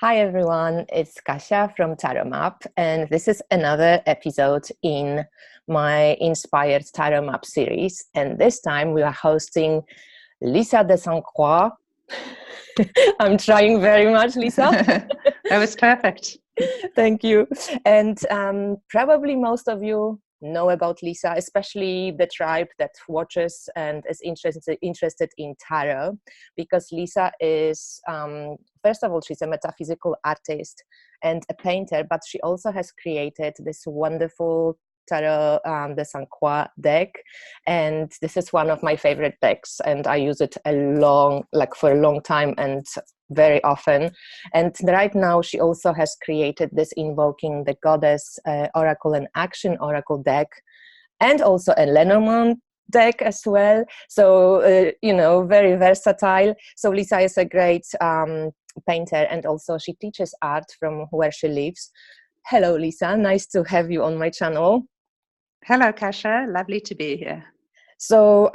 Hi everyone, it's Kasia from Tarot Map, and this is another episode in my Inspired Tarot Map series. And this time we are hosting Lisa de St Croix. I'm trying very much, Lisa. That was perfect. Thank you. And probably most of you know about Lisa, especially the tribe that watches and is interested in tarot, because Lisa is, first of all, she's a metaphysical artist and a painter, but she also has created this wonderful Tarot de St Croix deck, and this is one of my favorite decks, and I use it for a long time and very often. And right now she also has created this Invoking the Goddess Oracle and Action Oracle deck, and also a Lenormand deck as well. So very versatile. So Lisa is a great painter, and also she teaches art from where she lives. Hello Lisa, nice to have you on my channel. Hello Kasia, lovely to be here. So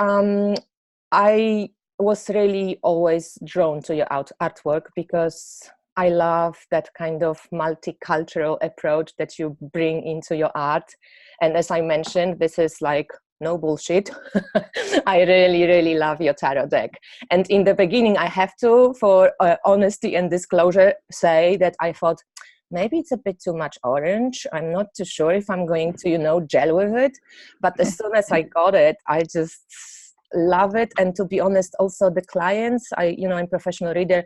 I was really always drawn to your artwork because I love that kind of multicultural approach that you bring into your art. And as I mentioned, this is like no bullshit. I really, really love your tarot deck. And in the beginning, I have to, for honesty and disclosure, say that I thought, maybe it's a bit too much orange. I'm not too sure if I'm going to, gel with it. But as soon as I got it, I just love it. And to be honest, also the clients, I'm professional reader,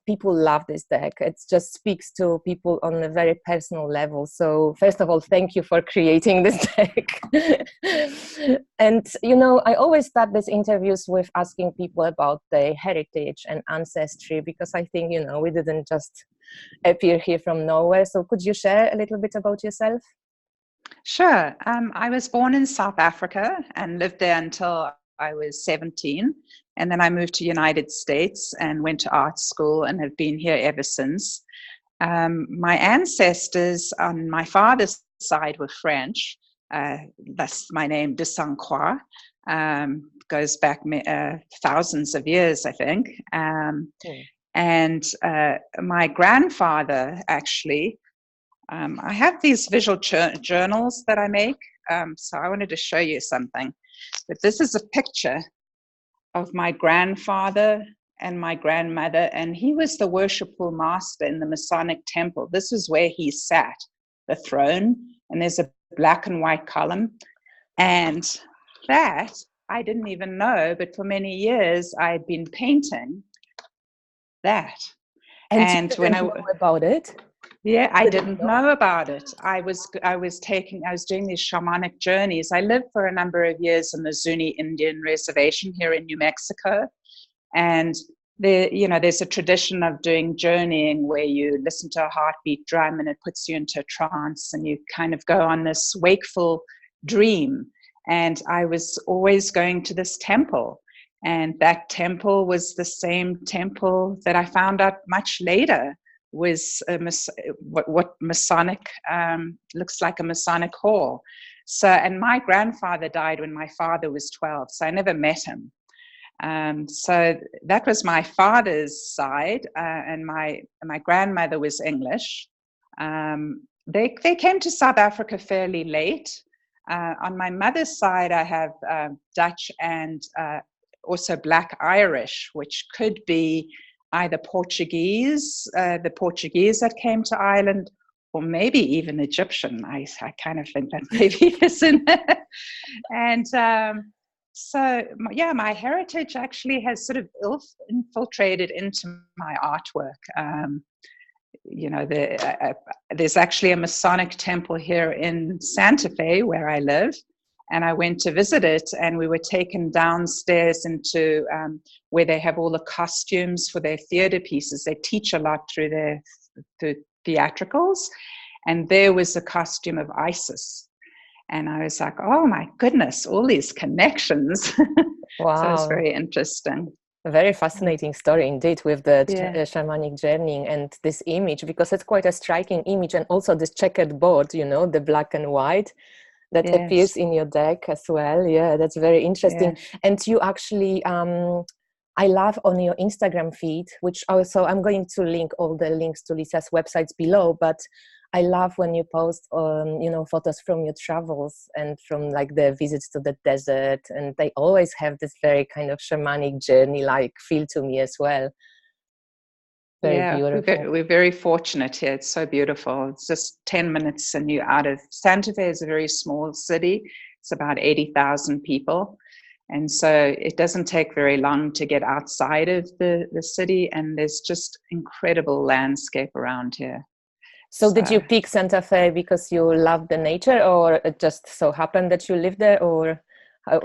people love this deck. It just speaks to people on a very personal level. So first of all, thank you for creating this deck. And I always start these interviews with asking people about their heritage and ancestry, because I think we didn't just appear here from nowhere. So could you share a little bit about yourself? Sure. I was born in South Africa and lived there until I was 17. And then I moved to United States and went to art school and have been here ever since. My ancestors on my father's side were French. That's my name, de St Croix. Goes back thousands of years, I think. And my grandfather, actually, I have these visual journals that I make. So I wanted to show you something. But this is a picture of my grandfather and my grandmother, and he was the worshipful master in the Masonic temple. This is where he sat, the throne, and there's a black and white column. And that, I didn't even know, but for many years I had been painting that. And you didn't know about it? Yeah, I didn't know about it. I was doing these shamanic journeys. I lived for a number of years in the Zuni Indian reservation here in New Mexico. And there's a tradition of doing journeying where you listen to a heartbeat drum and it puts you into a trance and you kind of go on this wakeful dream. And I was always going to this temple. And that temple was the same temple that I found out much later was what Masonic looks like, a Masonic hall. So, and my grandfather died when my father was 12, so I never met him. So that was my father's side, and my grandmother was English. They came to South Africa fairly late. On my mother's side, I have Dutch and also Black Irish, which could be either Portuguese, the Portuguese that came to Ireland, or maybe even Egyptian. I kind of think that maybe is in there. And my heritage actually has sort of infiltrated into my artwork. There's actually a Masonic temple here in Santa Fe where I live. And I went to visit it, and we were taken downstairs into where they have all the costumes for their theater pieces. They teach a lot through their theatricals. And there was a costume of Isis. And I was like, oh my goodness, all these connections. Wow. So it's very interesting. A very fascinating story indeed, with the shamanic journeying and this image, because it's quite a striking image. And also this checkered board, the black and white. That appears in your deck as well. Yeah, that's very interesting. And you actually I love on your Instagram feed, which also I'm going to link all the links to Lisa's websites below, but I love when you post, photos from your travels and from like the visits to the desert, and they always have this very kind of shamanic journey-like feel to me as well. Very beautiful. We're very fortunate here. It's so beautiful. It's just 10 minutes and you're out of Santa Fe. Is a very small city. It's about 80,000 people. And so it doesn't take very long to get outside of the city, and there's just incredible landscape around here. So did you pick Santa Fe because you love the nature, or it just so happened that you live there, or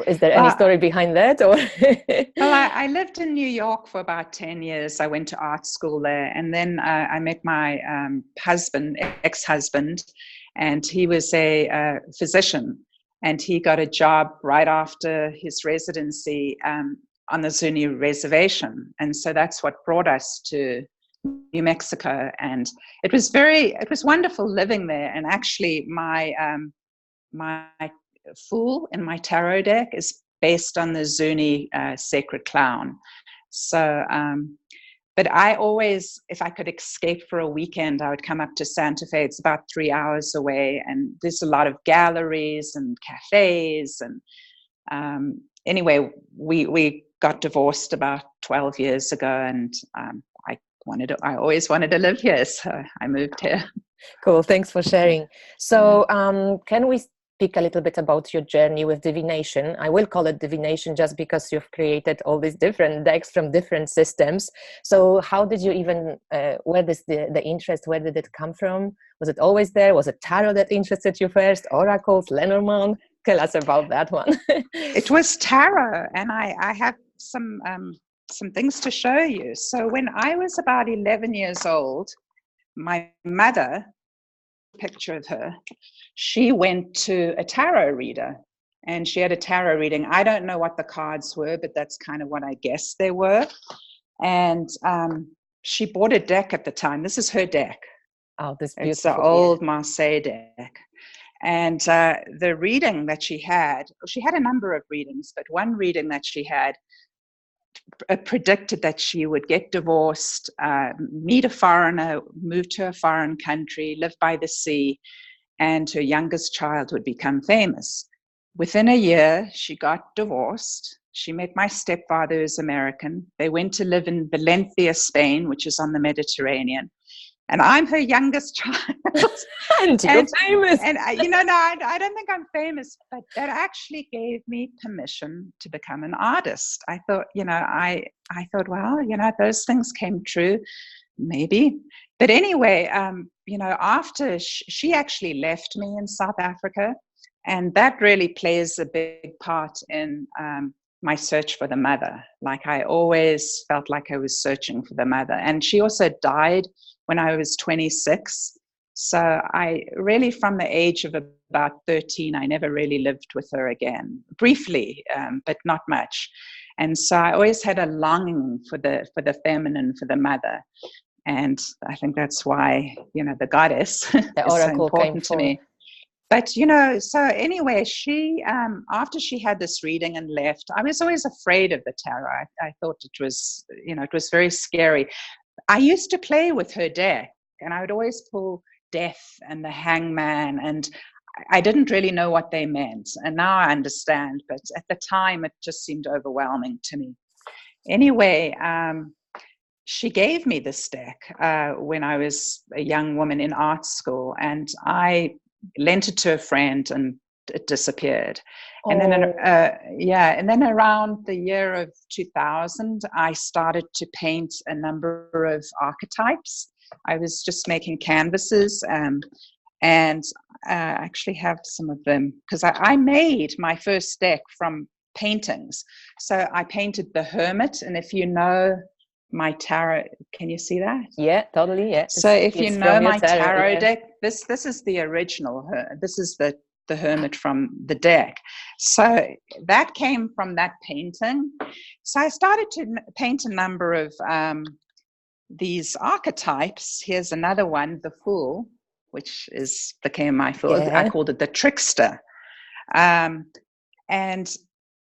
is there any story behind that? Or well, I lived in New York for about 10 years. I went to art school there, and then I met my ex-husband, and he was a physician, and he got a job right after his residency on the Zuni reservation. And so that's what brought us to New Mexico, and it was wonderful living there. And actually my fool in my tarot deck is based on the Zuni sacred clown. So but I always, if I could escape for a weekend, I would come up to Santa Fe. It's about 3 hours away, and there's a lot of galleries and cafes. And anyway, we got divorced about 12 years ago, and I always wanted to live here, so I moved here. Cool, thanks for sharing. So can we speak a little bit about your journey with divination? I will call it divination just because you've created all these different decks from different systems. So how did you even, where does the interest, where did it come from? Was it always there? Was it tarot that interested you first? Oracles, Lenormand? Tell us about that one. It was tarot, and I have some things to show you. So when I was about 11 years old, my mother, picture of her, she went to a tarot reader, and she had a tarot reading. I don't know what the cards were, but that's kind of what I guessed they were. And she bought a deck at the time. This is her deck. Oh, this beautiful. It's the old Marseille deck. And the reading that she had a number of readings, but one reading that she had predicted that she would get divorced, meet a foreigner, move to a foreign country, live by the sea, and her youngest child would become famous. Within a year, she got divorced. She met my stepfather, who's American. They went to live in Valencia, Spain, which is on the Mediterranean. And I'm her youngest child. And you're famous. And I don't think I'm famous, but that actually gave me permission to become an artist. I thought, I thought, well, those things came true, maybe. But anyway, after she actually left me in South Africa, and that really plays a big part in my search for the mother. Like, I always felt like I was searching for the mother. And she also died when I was 26. So I really, from the age of about 13, I never really lived with her again, briefly, but not much. And so I always had a longing for the feminine, for the mother. And I think that's why, the goddess the is oracle so important to me. But, so anyway, she, after she had this reading and left, I was always afraid of the tarot. I thought it was, it was very scary. I used to play with her deck, and I would always pull Death and the Hangman, and I didn't really know what they meant. And now I understand, but at the time it just seemed overwhelming to me. Anyway, she gave me this deck when I was a young woman in art school, and I lent it to a friend, and it disappeared. Oh. And then, and then around the year of 2000, I started to paint a number of archetypes. I was just making canvases, and I actually have some of them because I made my first deck from paintings. So I painted the Hermit, and if you know my tarot, can you see that? Yeah, totally. Yeah. So if you know my tarot deck, this is the original. This is the Hermit from the deck. So that came from that painting. So I started to paint a number of these archetypes. Here's another one, the Fool, which became my Fool. Yeah. I called it the Trickster. And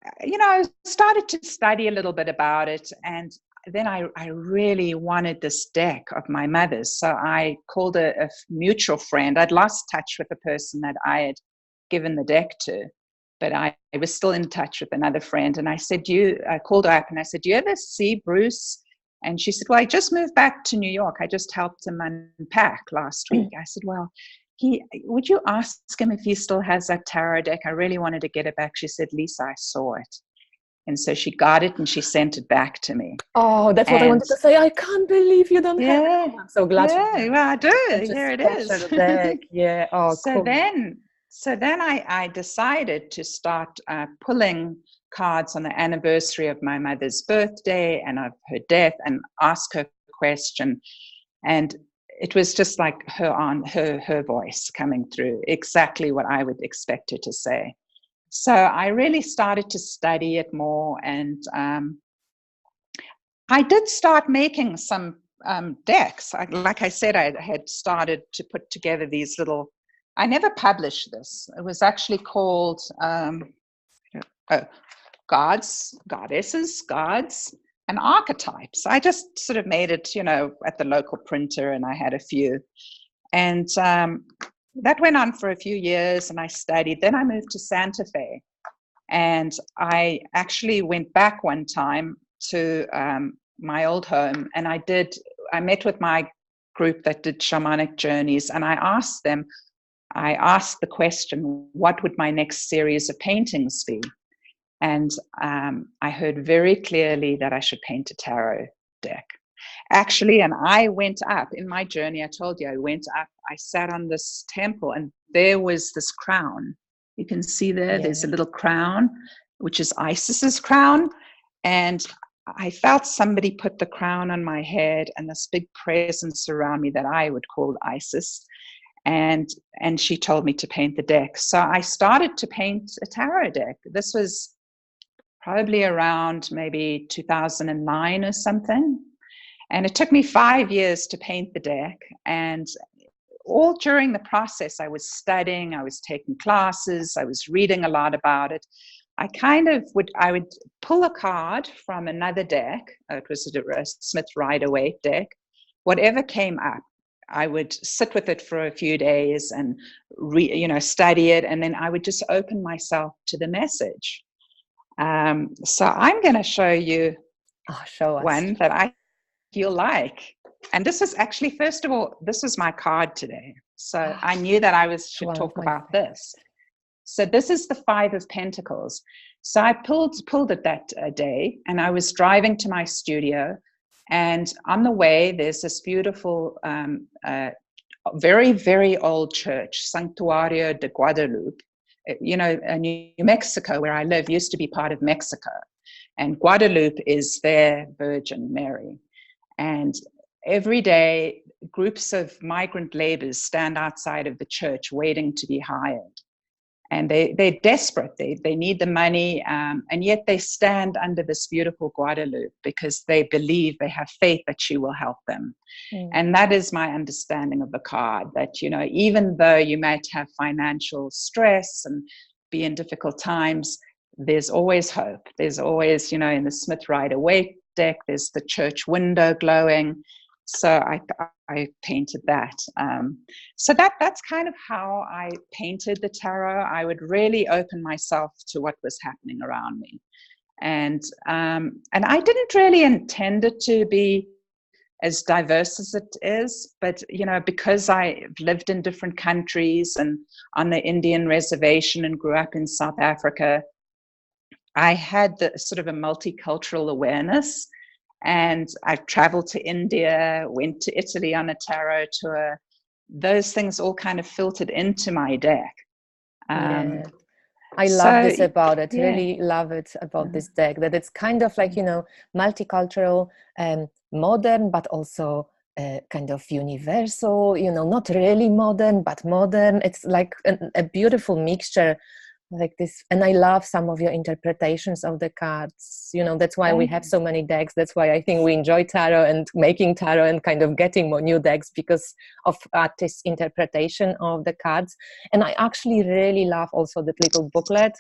I started to study a little bit about it, and then I really wanted this deck of my mother's. So I called a mutual friend. I'd lost touch with the person that I had given the deck to, but I was still in touch with another friend. And I said, I called her up and I said, do you ever see Bruce? And she said, well, I just moved back to New York. I just helped him unpack last week. I said, well, would you ask him if he still has that tarot deck? I really wanted to get it back. She said, Lisa, I saw it. And so she got it and she sent it back to me. Oh, that's what I wanted to say. I can't believe you don't have it. Yeah, Oh, I'm so glad. yeah, well, I do. Such a Here it is. special deck. Yeah. Oh, So cool. then I decided to start pulling cards on the anniversary of my mother's birthday and of her death, and ask her a question. And it was just like her voice coming through, exactly what I would expect her to say. So I really started to study it more, and I did start making some decks. Like I said, I had started to put together these little. I never published this. It was actually called Gods, Goddesses, Gods, and Archetypes. I just sort of made it, at the local printer, and I had a few. And that went on for a few years, and I studied. Then I moved to Santa Fe, and I actually went back one time to my old home, and I met with my group that did shamanic journeys, and I asked the question, what would my next series of paintings be? And I heard very clearly that I should paint a tarot deck. Actually, and I went up in my journey. I told you I went up. I sat on this temple, and there was this crown. You can see there's a little crown, which is Isis's crown. And I felt somebody put the crown on my head, and this big presence around me that I would call Isis. And she told me to paint the deck. So I started to paint a tarot deck. This was probably around maybe 2009 or something. And it took me 5 years to paint the deck. And all during the process, I was studying, I was taking classes, I was reading a lot about it. I would pull a card from another deck. It was a Smith Rider-Waite deck. Whatever came up, I would sit with it for a few days and study it. And then I would just open myself to the message. So I'm going to show you one that I feel like. And this is actually, first of all, this was my card today. So I knew that I should talk about this. So this is the 5 of Pentacles. So I pulled it that day, and I was driving to my studio, and on the way, there's this beautiful, very, very old church, Santuario de Guadalupe. New Mexico, where I live, used to be part of Mexico. And Guadalupe is their Virgin Mary. And every day, groups of migrant laborers stand outside of the church waiting to be hired. And they're desperate. They need the money, and yet they stand under this beautiful Guadalupe because they believe, they have faith that she will help them. And that is my understanding of the card, that, even though you might have financial stress and be in difficult times, there's always hope. There's always, in the Smith Rider-Waite deck, there's the church window glowing. So I painted that. So that's kind of how I painted the tarot. I would really open myself to what was happening around me. And I didn't really intend it to be as diverse as it is, but because I lived in different countries and on the Indian reservation and grew up in South Africa, I had the sort of a multicultural awareness. And I've traveled to India, went to Italy on a tarot tour. Those things all kind of filtered into my deck. I love this about it. Really love it about this deck, that it's kind of like, multicultural, modern, but also kind of universal, not really modern, but modern. It's like a beautiful mixture like this. And I love some of your interpretations of the cards. That's why we have so many decks. That's why I think we enjoy tarot and making tarot and kind of getting more new decks, because of artists' interpretation of the cards. And I actually really love also that little booklet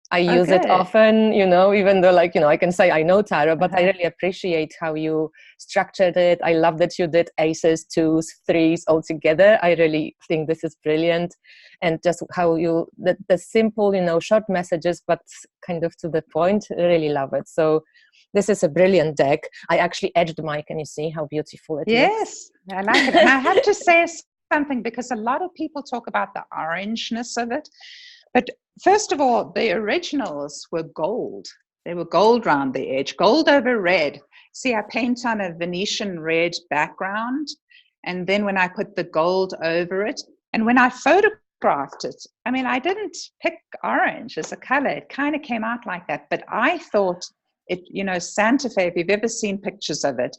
I Oh, use it good. often, even though I can say I know tarot, but I Uh-huh. really appreciate how you structured it. I love that you did aces, twos, threes all together. I really think this is brilliant. And just how the simple, short messages, but kind of to the point, I really love it. So this is a brilliant deck. I actually edged mine. Can you see how beautiful it looks? Yes, I like it. And I have to say something, because a lot of people talk about the orangeness of it. But first of all, the originals were gold. They were gold around the edge, gold over red. See, I paint on a Venetian red background. And then when I put the gold over it, and when I photographed it, I mean, I didn't pick orange as a color. It kind of came out like that. But I thought Santa Fe, if you've ever seen pictures of it,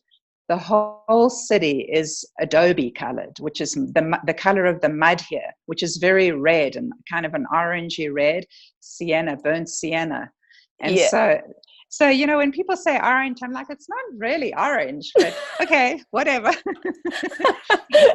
the whole city is adobe colored, which is the color of the mud here, which is very red and kind of an orangey red, sienna, burnt sienna. And Yeah. so when people say orange, I'm like, it's not really orange, but okay, whatever.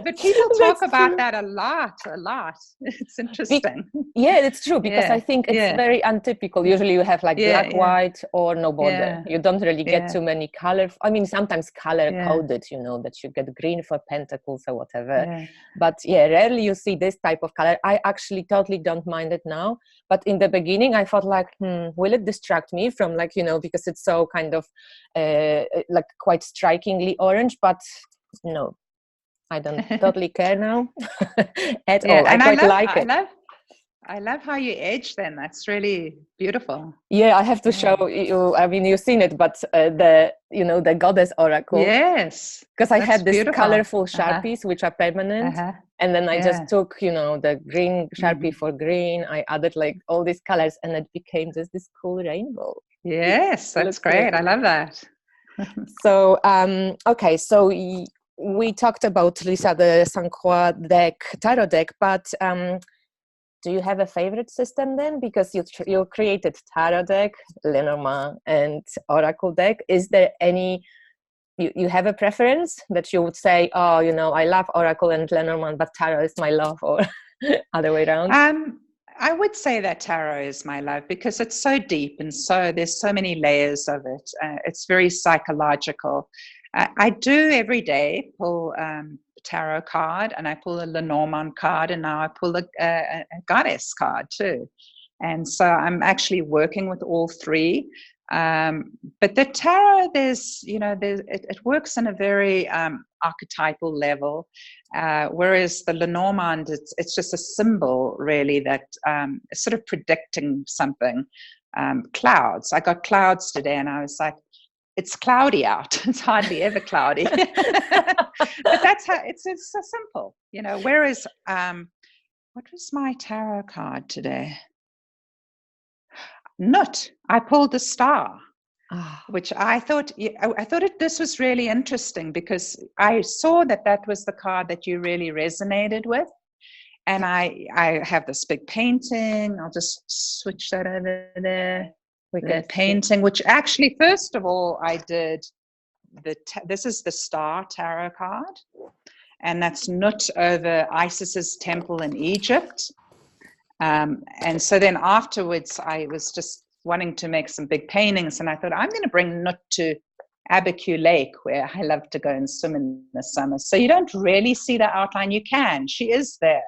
But people talk about that a lot. It's interesting. Yeah, it's true, because I Yeah, think it's yeah, very untypical. Usually you have like yeah, black, yeah, white, or no border. yeah, You don't really get yeah, too many color. I mean, sometimes color yeah, coded, that you get green for pentacles or whatever. yeah. But yeah, rarely you see this type of color. I actually totally don't mind it now. But in the beginning, I thought like, will it distract me from because it's so kind of like quite strikingly orange, but no, I don't totally care now at Yeah, all. I and quite like it. I love how you edge them. That's really beautiful. Yeah, I have to Yeah. show you. I mean, you've seen it, but the goddess oracle, Yes, because I that's had this beautiful. colorful Uh-huh. sharpies which are permanent, Uh-huh. and then I just Yeah. took, the green sharpie Hmm. for green. I added like all these colors, and it became just this cool rainbow. Yes, It that's looks great. really I love nice. that. So, okay, so we talked about Lisa de St Croix tarot deck, but do you have a favorite system then? Because you created tarot deck, Lenormand, and oracle deck. Is there any you have a preference that you would say, oh, I love oracle and Lenormand, but tarot is my love, or other way around? Um, I would say that tarot is my love, because it's so deep, and there's so many layers of it. It's very psychological. I do every day pull tarot card, and I pull a Lenormand card, and now I pull a goddess card too. And so I'm actually working with all three. But the tarot, it works on a very archetypal level, whereas the Lenormand, it's just a symbol really that is sort of predicting something. Clouds. I got clouds today, and I was like, it's cloudy out. It's hardly ever cloudy. But that's how it's so simple, Whereas, what was my tarot card today? Nut. I pulled the star, which I thought this was really interesting, because I saw that was the card that you really resonated with. And I have this big painting. I'll just switch that over there. The painting, which actually, first of all, I did this is the Star Tarot card, and that's Nut over Isis's temple in Egypt. And so then afterwards, I was just wanting to make some big paintings, and I thought, I'm going to bring Nut to Abaku Lake, where I love to go and swim in the summer. So you don't really see the outline. You can. She is there,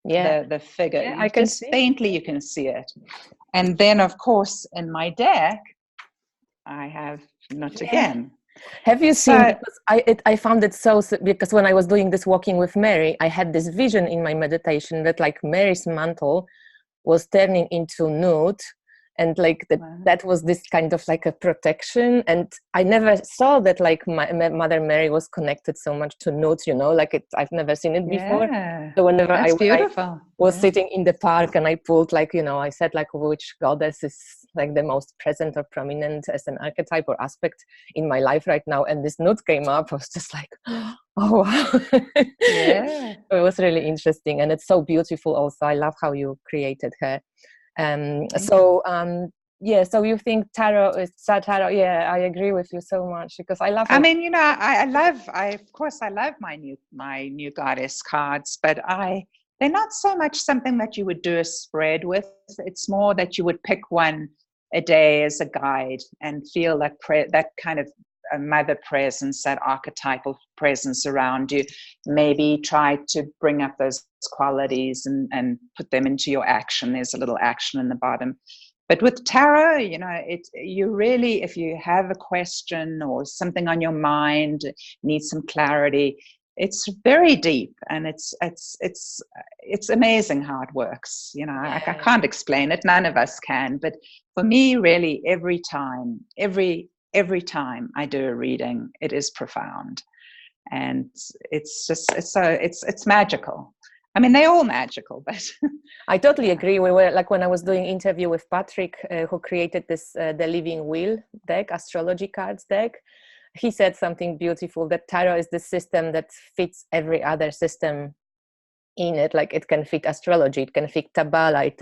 Yeah, the figure. yeah, I can see. Faintly you can see it. And then, of course, in my deck, I have Nut again. Have you seen, because I found it because when I was doing this walking with Mary, I had this vision in my meditation that like Mary's mantle was turning into nude, and like that was this kind of like a protection. And I never saw that like my Mother Mary was connected so much to nude, I've never seen it before. So whenever I was sitting in the park, and I pulled I said like which goddess is like the most present or prominent as an archetype or aspect in my life right now, and this nude came up, I was just like, oh wow. Yeah. It was really interesting, and it's so beautiful also. I love how you created her. So you think tarot is tarot? Yeah, I agree with you so much, because I love it. I mean, I love my new goddess cards, but they're not so much something that you would do a spread with. It's more that you would pick one a day as a guide and feel that that kind of a mother presence, that archetypal presence around you. Maybe try to bring up those qualities and put them into your action. There's a little action in the bottom. But with tarot, you really, if you have a question or something on your mind, need some clarity, it's very deep, and it's amazing how it works. I can't explain it. None of us can. But for me, really, every time I do a reading, it is profound, and it's magical. I mean, they're all magical, but I totally agree. We were like, when I was doing interview with Patrick, who created this the Living Will deck, astrology cards deck. He said something beautiful, that tarot is the system that fits every other system in it. Like, it can fit astrology, it can fit Kabbalah, it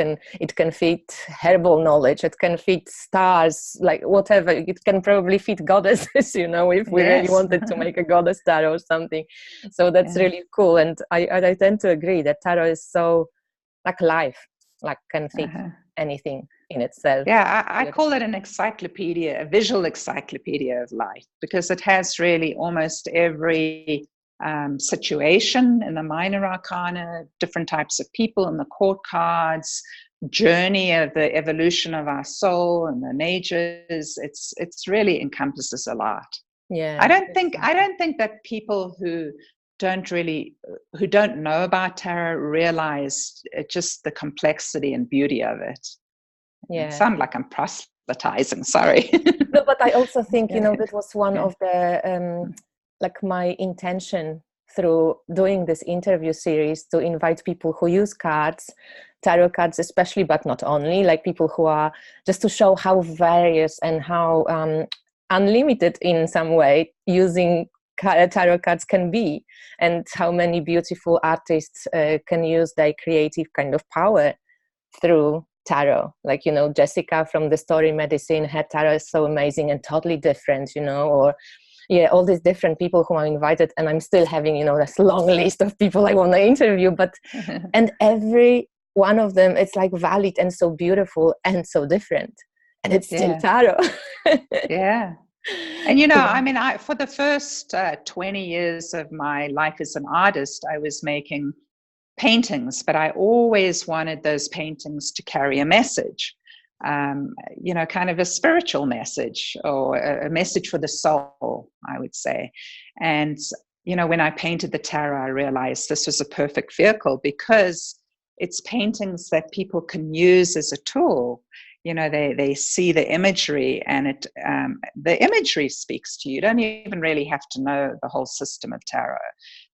can fit herbal knowledge, it can fit stars, like whatever. It can probably fit goddesses, if we really wanted to make a goddess tarot or something. So that's really cool. And I tend to agree that tarot is so like life, like can fit anything in itself. Yeah, I call it an encyclopedia, a visual encyclopedia of life, because it has really almost every situation in the minor arcana, different types of people in the court cards, journey of the evolution of our soul and the majors. It's really encompasses a lot. Yeah. I don't think that people who don't know about tarot realize just the complexity and beauty of it. Yeah. Sound like I'm proselytizing, sorry. No, but I also think, that was one of the like my intention through doing this interview series, to invite people who use cards, tarot cards especially, but not only, like people who are, just to show how various and how unlimited in some way using tarot cards can be, and how many beautiful artists can use their creative kind of power through tarot. Like, Jessica from the Story Medicine, her tarot is so amazing and totally different, or all these different people who are invited, and I'm still having, this long list of people I want to interview, but and every one of them, it's like valid and so beautiful and so different, and it's still tarot. Yeah. And I mean, for the first 20 years of my life as an artist, I was making paintings, but I always wanted those paintings to carry a message, kind of a spiritual message, or a message for the soul, I would say. And, when I painted the tarot, I realized this was a perfect vehicle, because it's paintings that people can use as a tool. They see the imagery, and the imagery speaks to you. You don't even really have to know the whole system of tarot.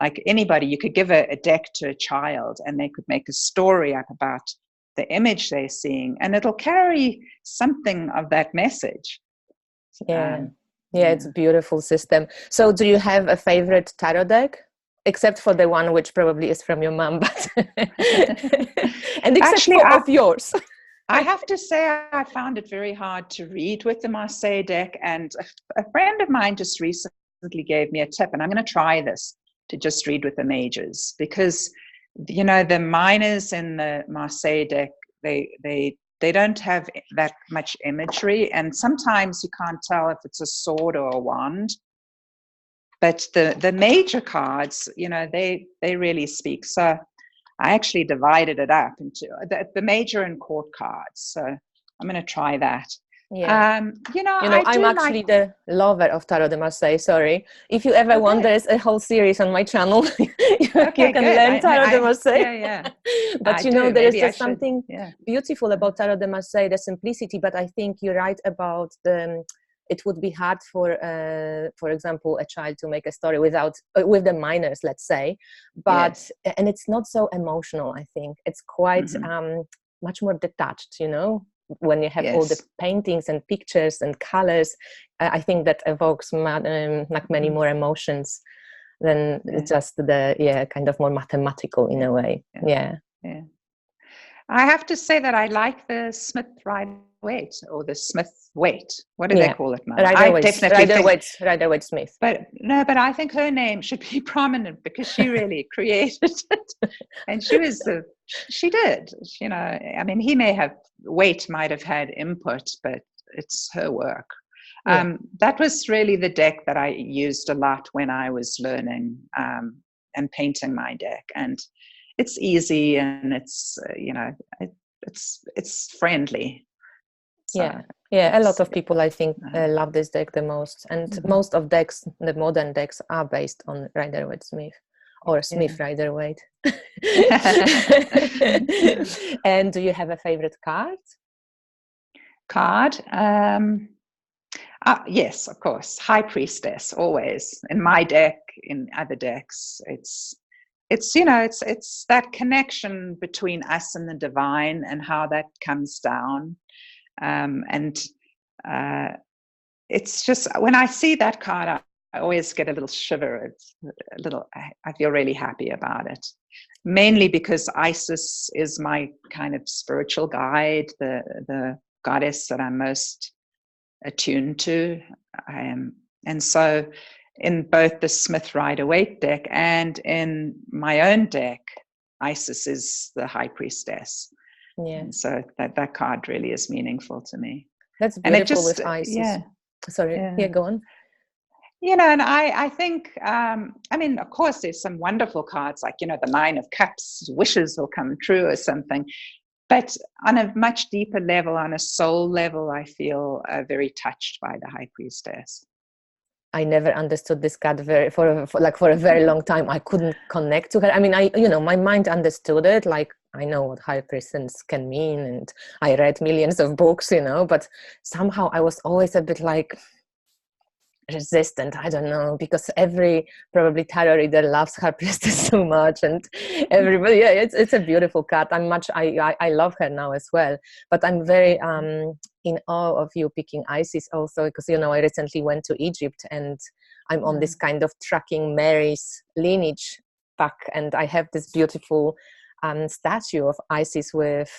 Like anybody, you could give a deck to a child, and they could make a story up about the image they're seeing, and it'll carry something of that message. It's a beautiful system. So do you have a favorite tarot deck? Except for the one which probably is from your mom, but and except of yours. I have to say, I found it very hard to read with the Marseille deck, and a friend of mine just recently gave me a tip, and I'm going to try this, to just read with the majors, because the minors in the Marseille deck, they don't have that much imagery, and sometimes you can't tell if it's a sword or a wand. But the major cards, they really speak. So I actually divided it up into the major and court cards. So I'm going to try that. I'm actually the lover of Tarot de Marseille. Sorry, if you ever want, there's a whole series on my channel. you can learn Tarot de Marseille. But there is just something beautiful about Tarot de Marseille, the simplicity. But I think you're right about it would be hard for example, a child to make a story with the minors, let's say, but and it's not so emotional. I think it's quite much more detached, when you have all the paintings and pictures and colors. I think that evokes like many more emotions than just the kind of more mathematical in a way. I have to say that I like the Smith Rider Waite or the Smith Waite. What do they call it now? Rider-Waite Smith. But no, but I think her name should be prominent because she really created it, and she did. You know, I mean, Waite might have had input, but it's her work. Yeah. That was really the deck that I used a lot when I was learning and painting my deck, and it's easy and it's it's friendly. So a lot of people, I think, love this deck the most, and most of decks, the modern decks, are based on Rider-Waite Smith or Smith Rider-Waite. And do you have a favorite card? Yes, of course. High Priestess, always. In my deck, in other decks, it's that connection between us and the divine and how that comes down. It's just, when I see that card, I always get a little shiver. I feel really happy about it. Mainly because Isis is my kind of spiritual guide, the goddess that I'm most attuned to. And so in both the Smith Rider-Waite deck and in my own deck, Isis is the High Priestess. Yeah. And so that card really is meaningful to me. That's beautiful with Isis. Yeah. Sorry. Yeah, go on. You know, and I think, I mean, of course, there's some wonderful cards like, you know, the Nine of Cups, wishes will come true or something. But on a much deeper level, on a soul level, I feel very touched by the High Priestess. I never understood this card for a very long time. I couldn't connect to her. I mean, my mind understood it. Like, I know what High Priestess can mean, and I read millions of books, but somehow I was always a bit like resistant. I don't know, because every probably tarot reader loves High Priestess so much, and everybody, it's a beautiful card. I love her now as well, but I'm very in awe of you picking Isis also, because I recently went to Egypt and I'm on this kind of tracking Mary's lineage back, and I have this beautiful statue of Isis with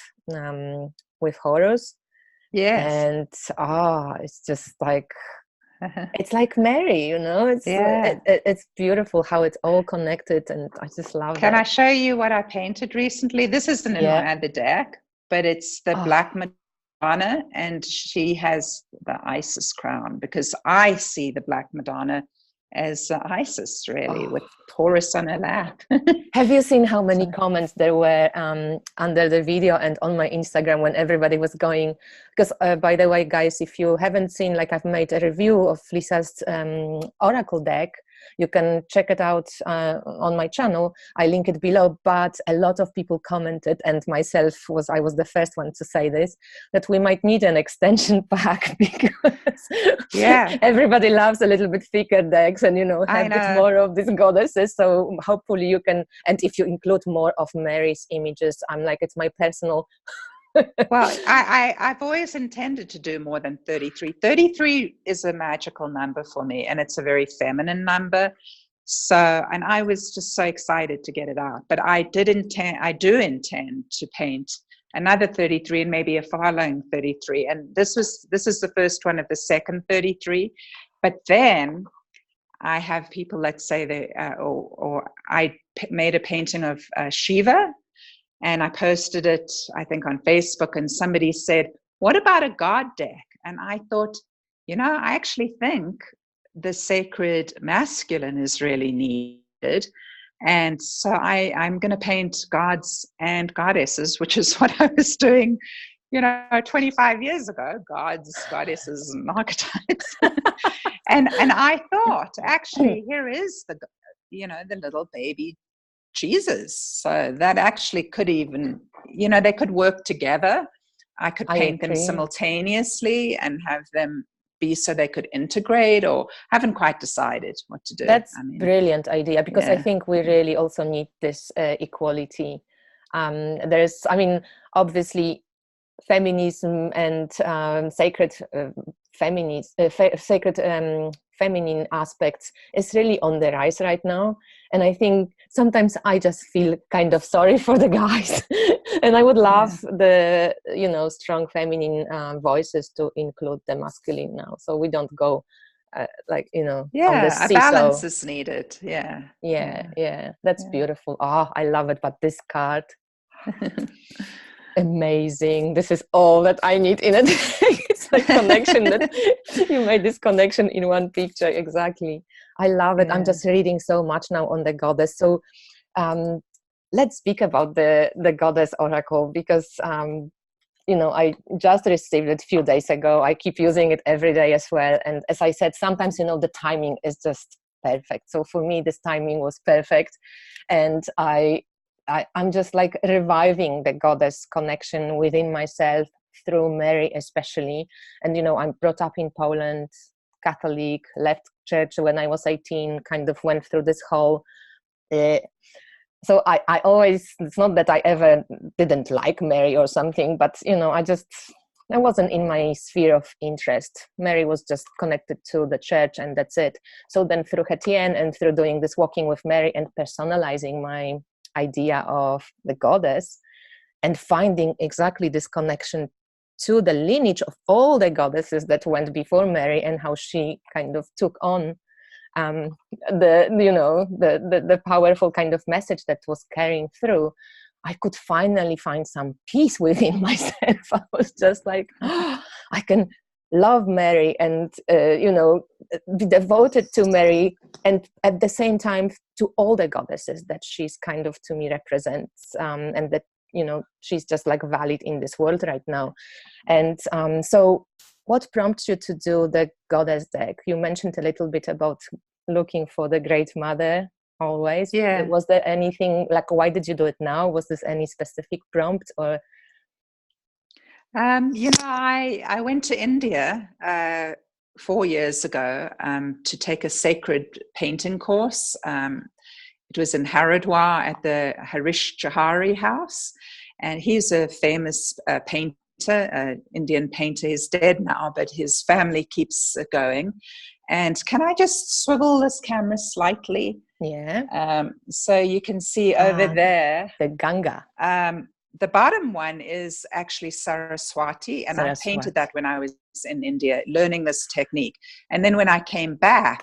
Horus. Yes. And it's just like it's like Mary, it's beautiful how it's all connected, and I just love it. Can I show you what I painted recently? This isn't in my other deck, but it's the Black Madonna, and she has the Isis crown, because I see the Black Madonna as Isis, really, with Taurus on her lap. Have you seen how many comments there were under the video and on my Instagram when everybody was going? Because by the way, guys, if you haven't seen, like, I've made a review of Lisa's Oracle deck. You can check it out on my channel. I link it below. But a lot of people commented, and I was the first one to say this, that we might need an extension pack, because everybody loves a little bit thicker decks and have a bit more of these goddesses. So hopefully you can, and if you include more of Mary's images, it's my personal. Well, I've always intended to do more than 33. 33 is a magical number for me, and it's a very feminine number. So, and I was just so excited to get it out. But I do intend to paint another 33 and maybe a following 33. And this is the first one of the second 33. But then I have people that say I made a painting of Shiva. And I posted it, I think, on Facebook, and somebody said, what about a God deck? And I thought, I actually think the sacred masculine is really needed. And so I'm going to paint gods and goddesses, which is what I was doing, 25 years ago, gods, goddesses, and archetypes. and I thought, actually, here is the little baby Jesus. So that actually could even, they could work together. I could paint them simultaneously and have them be so they could integrate, or haven't quite decided what to do. That's brilliant idea, because I think we really also need this equality. Obviously feminism and sacred feminine aspects is really on the rise right now. And I think sometimes I just feel kind of sorry for the guys. And I would love the, you know, strong feminine voices to include the masculine now. So we don't go like, you know, on the a seesaw. balance is needed. Yeah. That's beautiful. Oh, I love it. But this card, amazing. This is all that I need in a day. It's like connection that you made this connection in one picture. Exactly. I love it. I'm just reading so much now on the goddess. So let's speak about the goddess oracle, because you know, I just received it a few days ago. I keep using it every day as well. And as I said, sometimes, you know, the timing is just perfect. So for me, this timing was perfect. And I'm just like reviving the goddess connection within myself through Mary especially. And, you know, I'm brought up in Poland, Catholic, left church when I was 18, kind of went through this whole so I always, it's not that I ever didn't like Mary or something, but, you know, I wasn't in my sphere of interest. Mary was just connected to the church and that's it. So then through Hetien and through doing this walking with Mary and personalizing my idea of the goddess and finding exactly this connection to the lineage of all the goddesses that went before Mary and how she kind of took on the powerful kind of message that was carrying through, I could finally find some peace within myself. I was just like, oh, I can love Mary and be devoted to Mary, and at the same time to all the goddesses that she's kind of to me represents, and that, you know, she's just like valid in this world right now. And so what prompts you to do the goddess deck? You mentioned a little bit about looking for the Great Mother always. Was there anything, like, why did you do it now? Was this any specific prompt or? I went to India 4 years ago to take a sacred painting course. It was in Haridwar at the Harish Johari house. And he's a famous painter, Indian painter. He's dead now, but his family keeps going. And can I just swivel this camera slightly? Yeah. So you can see over there. The Ganga. The bottom one is actually Saraswati. And I painted that when I was in India, learning this technique. And then when I came back,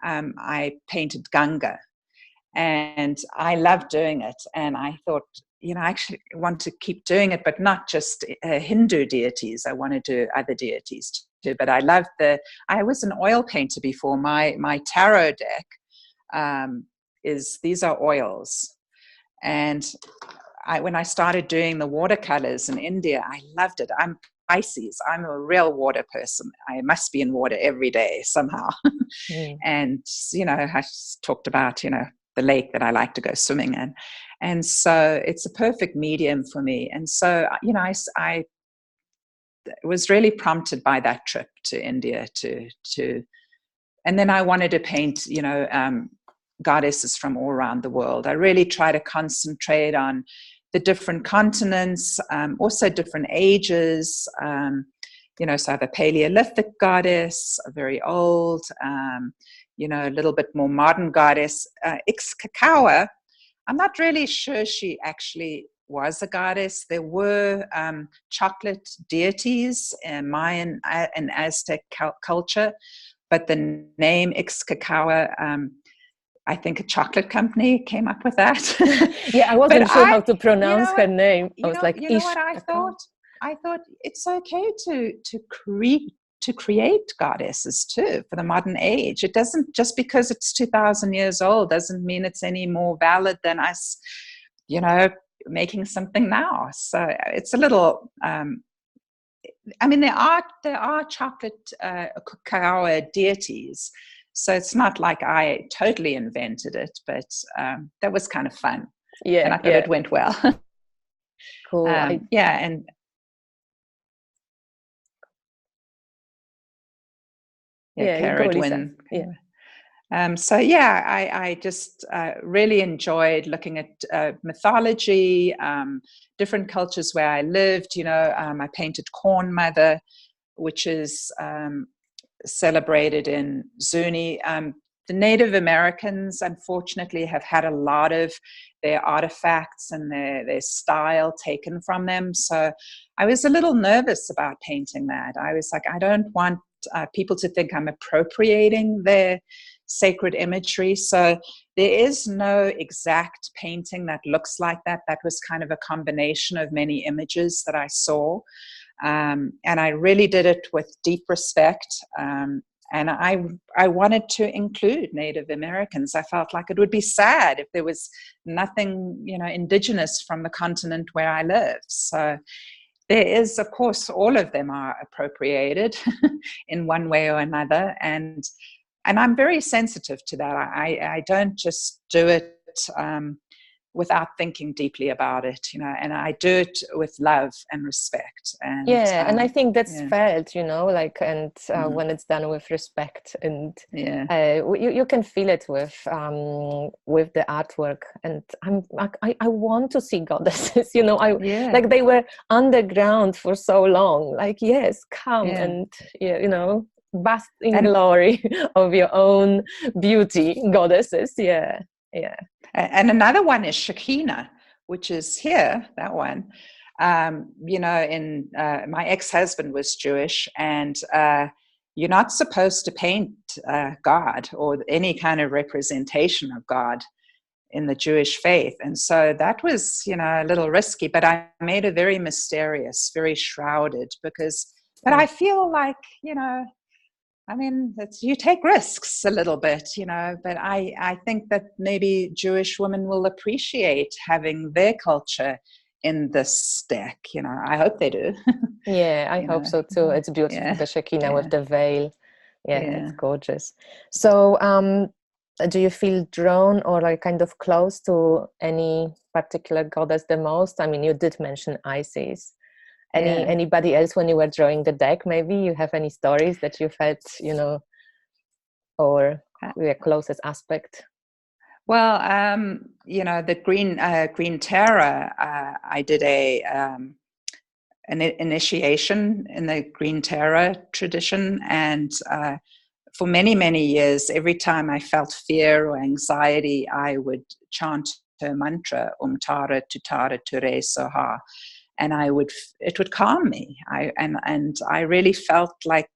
I painted Ganga. And I love doing it. And I thought, you know, I actually want to keep doing it, but not just Hindu deities. I want to do other deities too. But I was an oil painter before. My tarot deck these are oils. And when I started doing the watercolors in India, I loved it. I'm Pisces. I'm a real water person. I must be in water every day somehow. And, you know, I talked about, you know, the lake that I like to go swimming in. And so it's a perfect medium for me. And so, you know, I was really prompted by that trip to India and then I wanted to paint, you know, goddesses from all around the world. I really try to concentrate on the different continents, also different ages. You know, so I have a Paleolithic goddess, a very old, you know, a little bit more modern goddess. Ixkakawa, I'm not really sure she actually was a goddess. There were chocolate deities in Mayan and Aztec culture, but the name Ixkakawa, I think a chocolate company came up with that. Yeah, I wasn't sure how to pronounce her name. I was like, you know what I thought? I thought it's okay to create goddesses too for the modern age. It doesn't, just because it's 2,000 years old doesn't mean it's any more valid than us, you know, making something now. So it's a little, I mean, there are chocolate cacao deities. So it's not like I totally invented it, but that was kind of fun. Yeah. And I thought it went well. Cool. And Caradwin. So I just really enjoyed looking at mythology, different cultures where I lived. You know, I painted Corn Mother, which is celebrated in Zuni. The Native Americans, unfortunately, have had a lot of their artifacts and their style taken from them. So I was a little nervous about painting that. I was like, I don't want people to think I'm appropriating their sacred imagery. So there is no exact painting that looks like that. That was kind of a combination of many images that I saw. And I really did it with deep respect. And I wanted to include Native Americans. I felt like it would be sad if there was nothing, indigenous from the continent where I live. So there is, of course, all of them are appropriated in one way or another. And I'm very sensitive to that. I don't just do it without thinking deeply about it, and I do it with love and respect. And and I think that's felt, when it's done with respect, and you can feel it with the artwork. And I want to see goddesses, like they were underground for so long. Like, yes, come and bask in glory of your own beauty, goddesses. And another one is Shekinah, which is here, that one. My ex-husband was Jewish, and you're not supposed to paint God or any kind of representation of God in the Jewish faith. And so that was, a little risky, but I made it very mysterious, very shrouded, but I feel like, you take risks a little bit, but I think that maybe Jewish women will appreciate having their culture in this deck. I hope they do. I hope so too. It's beautiful, the Shekinah with the veil. It's gorgeous. So do you feel drawn or like kind of close to any particular goddess the most? I mean, you did mention Isis. Anybody else when you were drawing the deck? Maybe you have any stories that you felt, or the closest aspect? Well, the Green Terror. I did an initiation in the Green Terror tradition, and for many, many years, every time I felt fear or anxiety, I would chant her mantra, Tara Tutara Ture Soha. And it would calm me. And I really felt like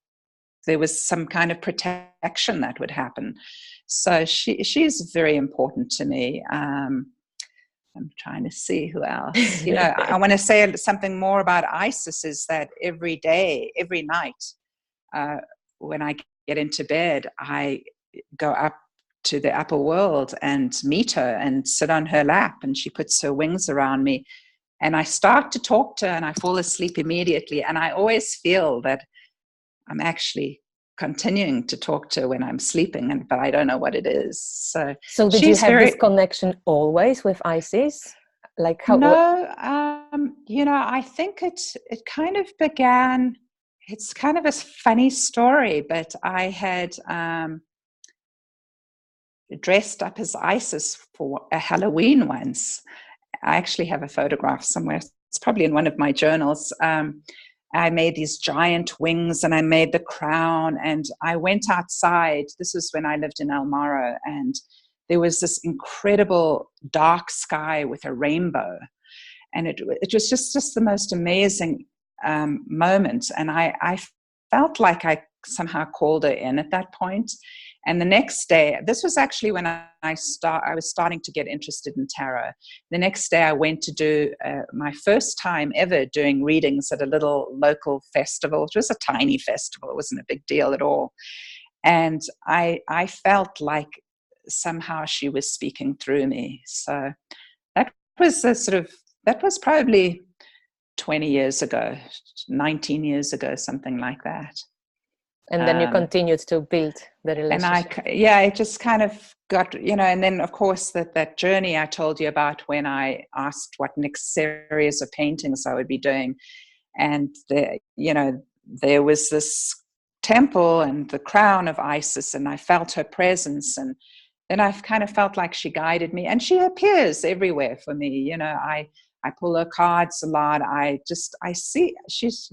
there was some kind of protection that would happen. So she's very important to me. I'm trying to see who else. I want to say something more about Isis, is that every day, every night, when I get into bed, I go up to the upper world and meet her and sit on her lap, and she puts her wings around me. And I start to talk to her and I fall asleep immediately. And I always feel that I'm actually continuing to talk to her when I'm sleeping, but I don't know what it is. So did you have this connection always with Isis? Like how? No, I think it kind of began, it's kind of a funny story, but I had dressed up as Isis for a Halloween once. I actually have a photograph somewhere. It's probably in one of my journals. I made these giant wings and I made the crown, and I went outside. This was when I lived in El Morro, and there was this incredible dark sky with a rainbow. And it was just the most amazing moment. And I felt like I somehow called her in at that point. And the next day, this was actually when I was starting to get interested in tarot. The next day I went to do my first time ever doing readings at a little local festival. It was a tiny festival. It wasn't a big deal at all. And I felt like somehow she was speaking through me. So that was probably 20 years ago, 19 years ago, something like that. And then you continued to build the relationship. And it just kind of got, and then of course that journey I told you about when I asked what next series of paintings I would be doing. And there was this temple and the crown of Isis, and I felt her presence. And then I kind of felt like she guided me, and she appears everywhere for me. I pull her cards a lot. I see she's,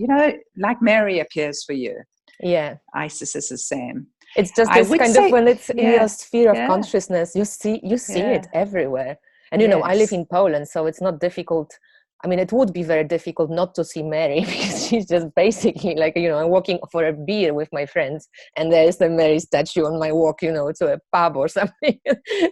like Mary appears for you. Yeah. Isis is the same. It's just I this would kind of, say, when it's in your yeah, sphere of yeah, consciousness, you see yeah, it everywhere. And I live yes, in Poland, so it's not difficult. I mean, it would be very difficult not to see Mary, because she's just basically like, I'm walking for a beer with my friends, and there's the Mary statue on my walk, to a pub or something.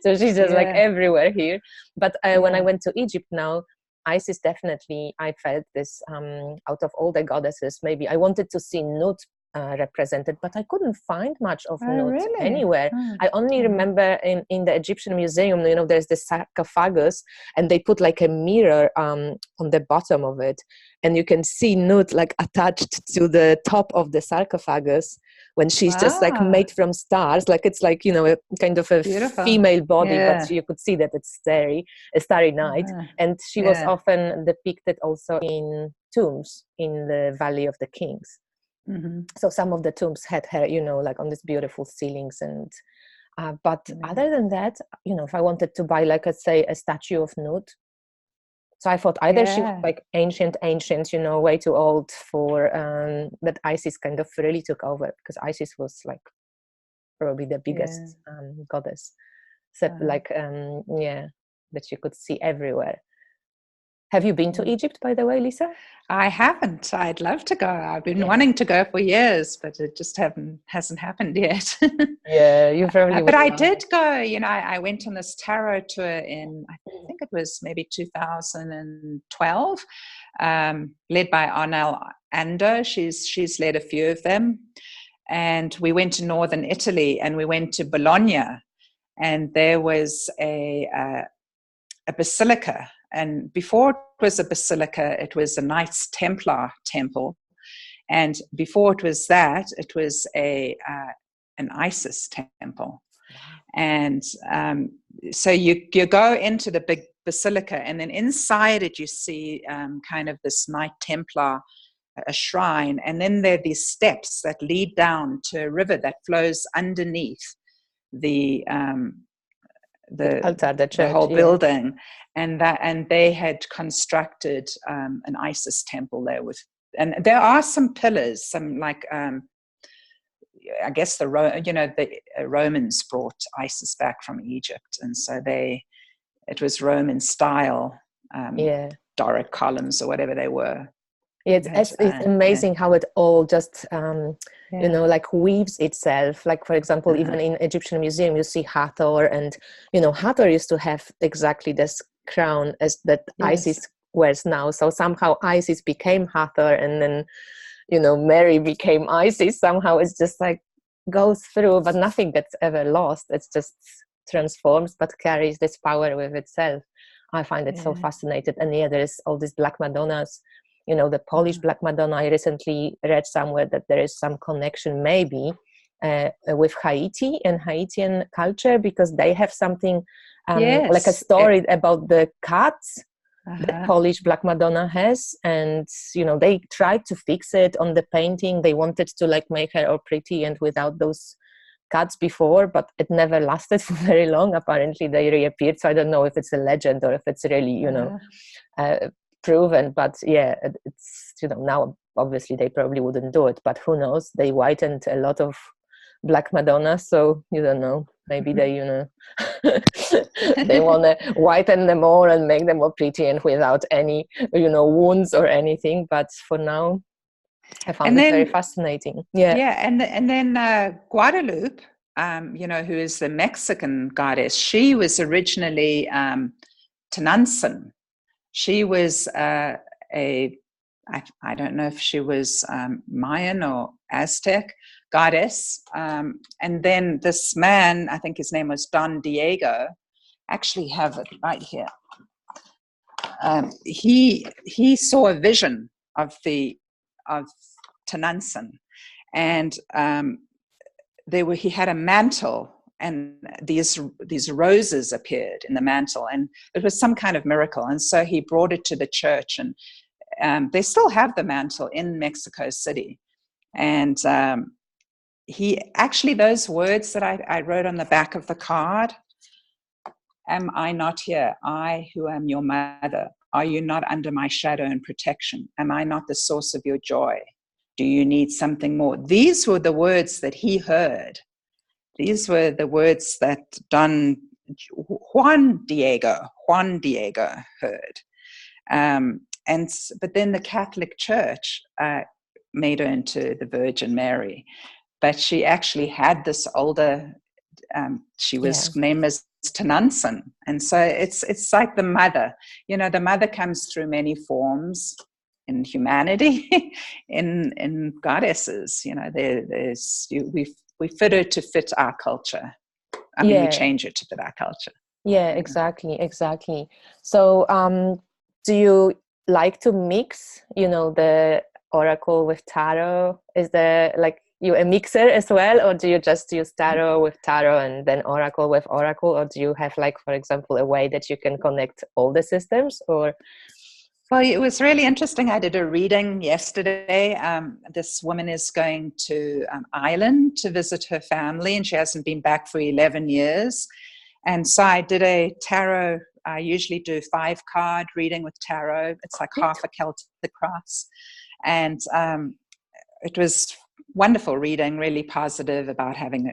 So she's just like yeah, everywhere here. But when I yeah. went to Egypt now, Isis, definitely, I felt this, out of all the goddesses, maybe I wanted to see Nut represented, but I couldn't find much of Oh, Nut really? anywhere. Oh, I only uh-huh. remember in the Egyptian museum, there's the sarcophagus, and they put like a mirror on the bottom of it, and you can see Nut like attached to the top of the sarcophagus, when she's just like Wow, made from stars, like it's like a kind of a beautiful. female body, but Yeah, you could see that it's a starry night. uh-huh. And she was Yeah. often depicted also in tombs in the Valley of the Kings. Mm-hmm. So some of the tombs had her, like on these beautiful ceilings. And but Yeah. other than that, if I wanted to buy, like, let's say, a statue of Nut, so I thought either she was Yeah. like ancient, way too old for that Isis kind of really took over, because Isis was like probably the Yeah. biggest goddess, so Uh-huh. like yeah, that you could see everywhere. Have you been to Yeah. Egypt, by the way, Lisa? I haven't. I'd love to go. I've been Yeah. wanting to go for years, but it just hasn't happened yet. Yeah, you probably But would I love did it. go. I went on this tarot tour in, I think it was maybe 2012, led by Arnel Ando. She's led a few of them, and we went to northern Italy, and we went to Bologna, and there was a basilica. And before it was a basilica, it was a Knights Templar temple. And before it was that, it was an Isis temple. Wow. And so you go into the big basilica, and then inside it you see kind of this Knight Templar, a shrine, and then there are these steps that lead down to a river that flows underneath the Altar, the the church, whole yeah. building, and they had constructed an Isis temple there with, and there are some pillars, some like I guess the Romans brought Isis back from Egypt, and so it was Roman style Yeah. Doric columns or whatever they were. Yeah, But it's yeah, amazing how it all just yeah, like weaves itself. Like, for example, uh-huh. even in Egyptian museum, you see Hathor, and Hathor used to have exactly this crown as that Yes, Isis wears now. So somehow Isis became Hathor, and then Mary became Isis. Somehow it's just like goes through, but nothing gets ever lost. It's just transforms, but carries this power with itself. I find it so yeah, fascinating. And yeah, there's all these Black Madonnas, the Polish uh-huh. Black Madonna. I recently read somewhere that there is some connection maybe with Haiti and Haitian culture, because they have something like a Yes, story about the cats that uh-huh. Polish Black Madonna has. And they tried to fix it on the painting. They wanted to like make her all pretty and without those cuts before, but it never lasted for very long. Apparently they reappeared, so I don't know if it's a legend or if it's really Uh-huh. uh, proven. But yeah, it's now obviously they probably wouldn't do it, but who knows, they whitened a lot of Black Madonna, so you don't know, maybe they they want to whiten them all and make them all pretty and without any wounds or anything. But for now, I found And it very then fascinating. Yeah. yeah, and then Guadalupe, who is the Mexican goddess, she was originally Tenantzin. She was I don't know if she was Mayan or Aztec goddess. And then this man, I think his name was Don Diego, actually have it right here. He saw a vision of Tenantzin, and he had a mantle, and these roses appeared in the mantle, and it was some kind of miracle. And so he brought it to the church, and they still have the mantle in Mexico City. And he actually, those words that I wrote on the back of the card: "Am I not here, I who am your mother? Are you not under my shadow and protection? Am I not the source of your joy? Do you need something more? These were the words that he heard. These were the words that Juan Diego heard. But then the Catholic Church made her into the Virgin Mary. But she actually had this older, she was named as Tenanson. And so it's like the mother. The mother comes through many forms in humanity, in goddesses. We fit her to fit our culture. We change it to fit our culture. Yeah, exactly. So do you like to mix, the oracle with tarot? Is there you a mixer as well, or do you just use tarot with tarot and then oracle with oracle, or do you have for example, a way that you can connect all the systems? Or well, it was really interesting. I did a reading yesterday. This woman is going to Ireland to visit her family, and she hasn't been back for 11 years. And so I did a tarot. I usually do 5-card reading with tarot. It's like half a Celtic cross. And it was wonderful reading, really positive about having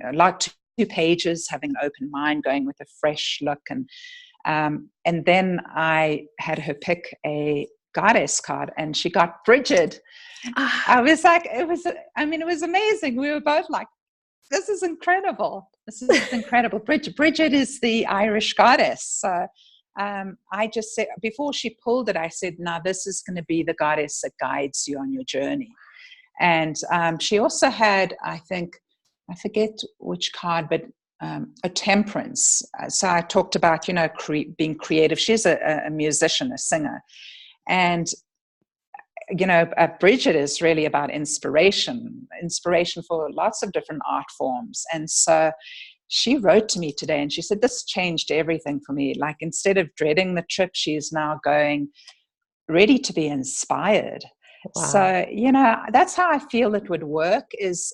2 pages, having an open mind, going with a fresh look. And then I had her pick a goddess card, and she got Bridget. I was like, it was amazing. We were both like, this is incredible. This is incredible. Bridget is the Irish goddess. So I just said, before she pulled it, I said, now this is going to be the goddess that guides you on your journey. And she also had, I forget which card, but a temperance. So I talked about, being creative. She's a musician, a singer. And Bridget is really about inspiration for lots of different art forms. And so she wrote to me today and she said, this changed everything for me. Like, instead of dreading the trip, she's now going ready to be inspired. Wow. So, that's how I feel it would work is,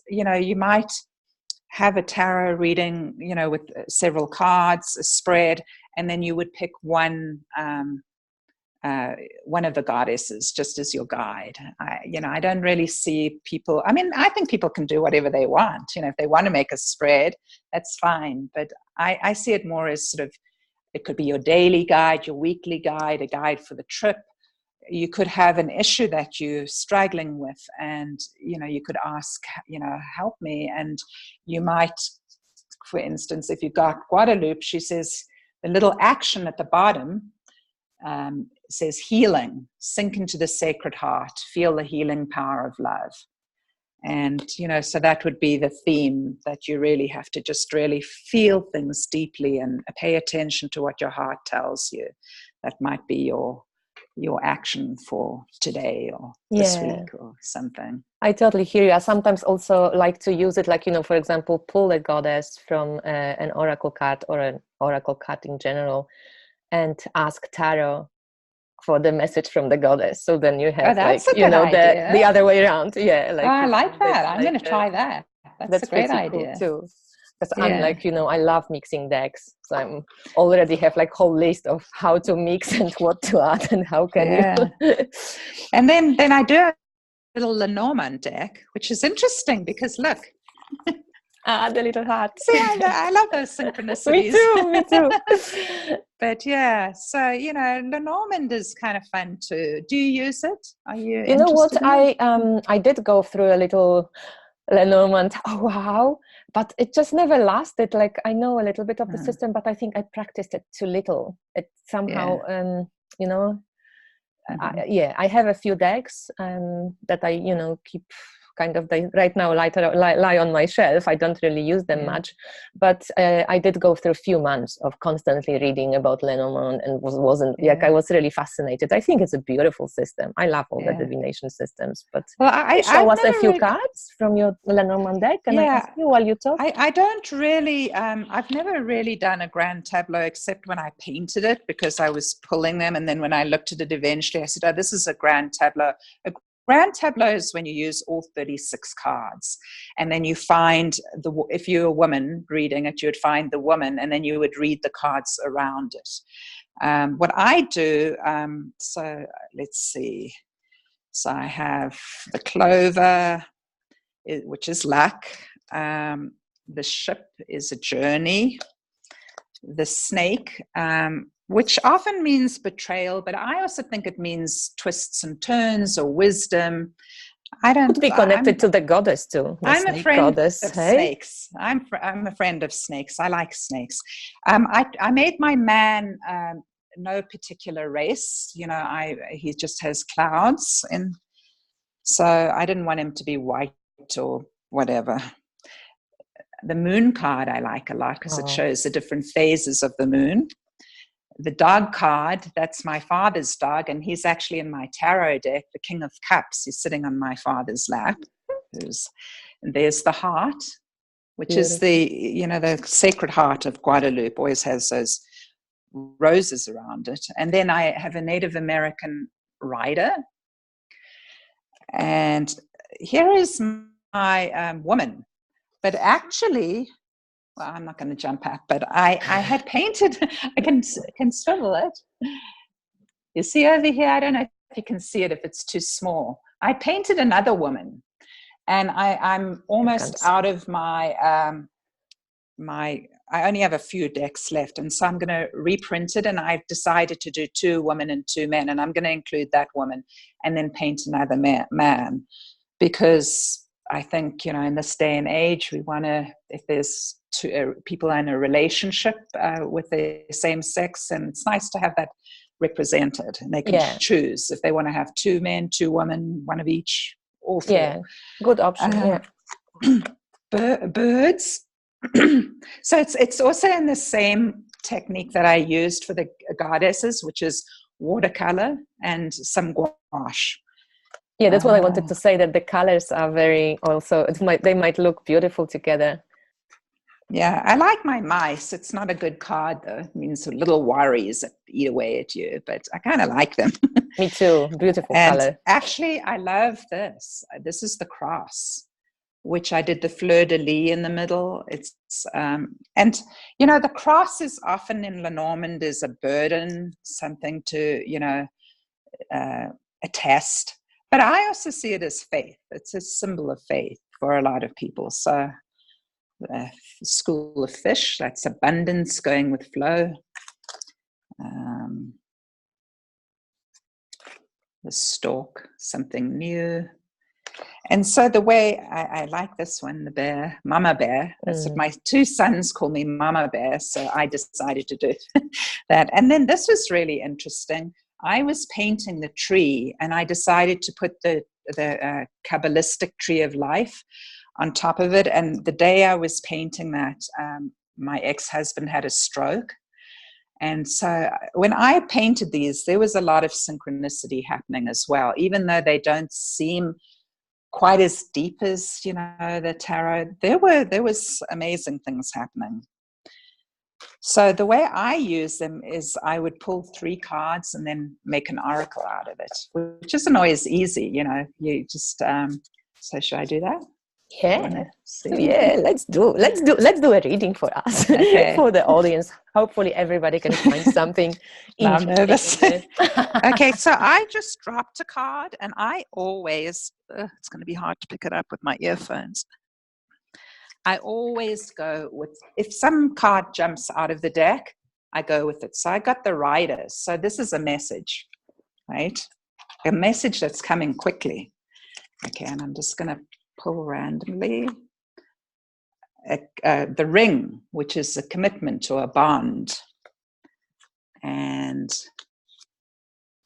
you might have a tarot reading, with several cards, a spread, and then you would pick one of the goddesses just as your guide. I don't really see people. I think people can do whatever they want. If they want to make a spread, that's fine. But I see it more as sort of, it could be your daily guide, your weekly guide, a guide for the trip. You could have an issue that you're struggling with, and you could ask, help me. And you might, for instance, if you got Guadalupe, she says the little action at the bottom says healing, sink into the sacred heart, feel the healing power of love. And so that would be the theme, that you really have to just really feel things deeply and pay attention to what your heart tells you. That might be your action for today or this week or something. I totally hear you. I sometimes also like to use it, for example, pull a goddess from an oracle card or an oracle card in general, and ask tarot for the message from the goddess. So then you have the other way around. Yeah, I like that. I'm going to try that. That's a great idea too. Because I'm I love mixing decks. So I'm already have whole list of how to mix and what to add and how can you. And then I do a little Lenormand deck, which is interesting because look. The little heart. See, I love those synchronicities. Me too. But so Lenormand is kind of fun too. Do you use it? Are you? You know what? I did go through a little Lenormand. Oh wow! But it just never lasted. I know a little bit of the system, but I think I practiced it too little. It somehow, I have a few decks that I keep kind of right now lie on my shelf. I don't really use them much, but I did go through a few months of constantly reading about Lenormand and wasn't I was really fascinated. I think it's a beautiful system. I love all the divination systems. But show us a few cards from your Lenormand deck, and I ask you while you talk. I don't really. I've never really done a grand tableau except when I painted it, because I was pulling them, and then when I looked at it eventually, I said, "Oh, this is a grand tableau." Grand tableau is when you use all 36 cards, and then you find if you're a woman reading it, you would find the woman, and then you would read the cards around it. What I do, so let's see. So I have the clover, which is luck. The ship is a journey. The snake, which often means betrayal, but I also think it means twists and turns or wisdom. Could be connected to the goddess too. I'm a friend goddess, of snakes. I'm a friend of snakes. I like snakes. I made my man no particular race. He just has clouds, and so I didn't want him to be white or whatever. The moon card I like a lot because it shows the different phases of the moon. The dog card, that's my father's dog, and he's actually in my tarot deck, the King of Cups. He's sitting on my father's lap. And there's the heart, which is the Sacred Heart of Guadalupe, always has those roses around it. And then I have a Native American rider. And here is my woman. But actually, well, I'm not going to jump up, but I had painted, I can swivel it. You see over here, I don't know if you can see it if it's too small. I painted another woman, and I'm almost out of my, I only have a few decks left, and so I'm going to reprint it, and I've decided to do 2 women and 2 men, and I'm going to include that woman and then paint another man, because I think, in this day and age, we want to, if there's people in a relationship with the same sex, and it's nice to have that represented, and they can choose if they want to have 2 men, 2 women, one of each, or 4. Yeah, good option. Birds. So it's also in the same technique that I used for the goddesses, which is watercolor and some gouache. Yeah, that's what I wanted to say, that the colors are very also, they might look beautiful together. Yeah, I like my mice. It's not a good card, though. It means little worries that eat away at you, but I kind of like them. Me too. Beautiful color. Actually, I love this. This is the cross, which I did the fleur de lis in the middle. It's and the cross is often in Lenormand is a burden, something to attest. But I also see it as faith. It's a symbol of faith for a lot of people. So the school of fish, that's abundance going with flow. The stork, something new. And so the way I like this one, the bear, Mama Bear, that's what my 2 sons call me, Mama Bear. So I decided to do that. And then this was really interesting. I was painting the tree, and I decided to put the Kabbalistic tree of life on top of it. And the day I was painting that, my ex-husband had a stroke. And so when I painted these, there was a lot of synchronicity happening as well, even though they don't seem quite as deep as the tarot. There was amazing things happening. So the way I use them is I would pull 3 cards and then make an oracle out of it, which isn't always easy. You just so should I do that? Yeah, let's do a reading for us. For the audience. Hopefully everybody can find something I'm nervous. Okay, so I just dropped a card, and I always it's going to be hard to pick it up with my earphones. I always go with, if some card jumps out of the deck, I go with it. So I got the rider. So this is a message, right? A message that's coming quickly. Okay, and I'm just going to pull randomly. The ring, which is a commitment or a bond. And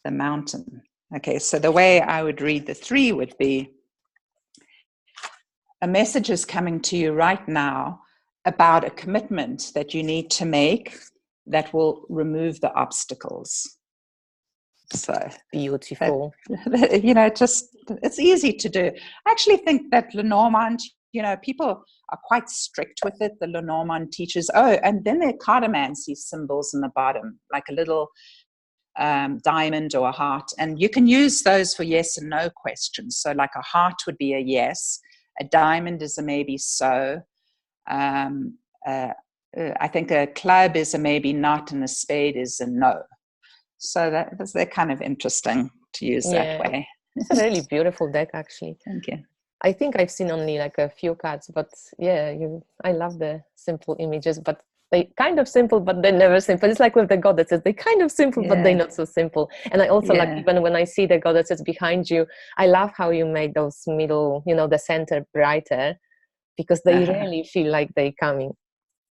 the mountain. Okay, so the way I would read the 3 would be, a message is coming to you right now about a commitment that you need to make that will remove the obstacles. So beautiful. It's easy to do. I actually think that Lenormand, people are quite strict with it. The Lenormand teaches, and then their cartomancy symbols in the bottom, like a little diamond or a heart. And you can use those for yes and no questions. So like a heart would be a yes. A diamond is a maybe so. I think a club is a maybe not, and a spade is a no. So they're kind of interesting to use that way. It's a really beautiful deck, actually. Thank you. I think I've seen only like a few cards, but yeah, I love the simple images, but they kind of simple, but they're never simple. It's like with the goddesses, they kind of simple, but they're Yeah. not so simple. And I also like, Yeah. even when I see the goddesses behind you, I love how you made those middle, the center brighter, because they Uh-huh. really feel like they coming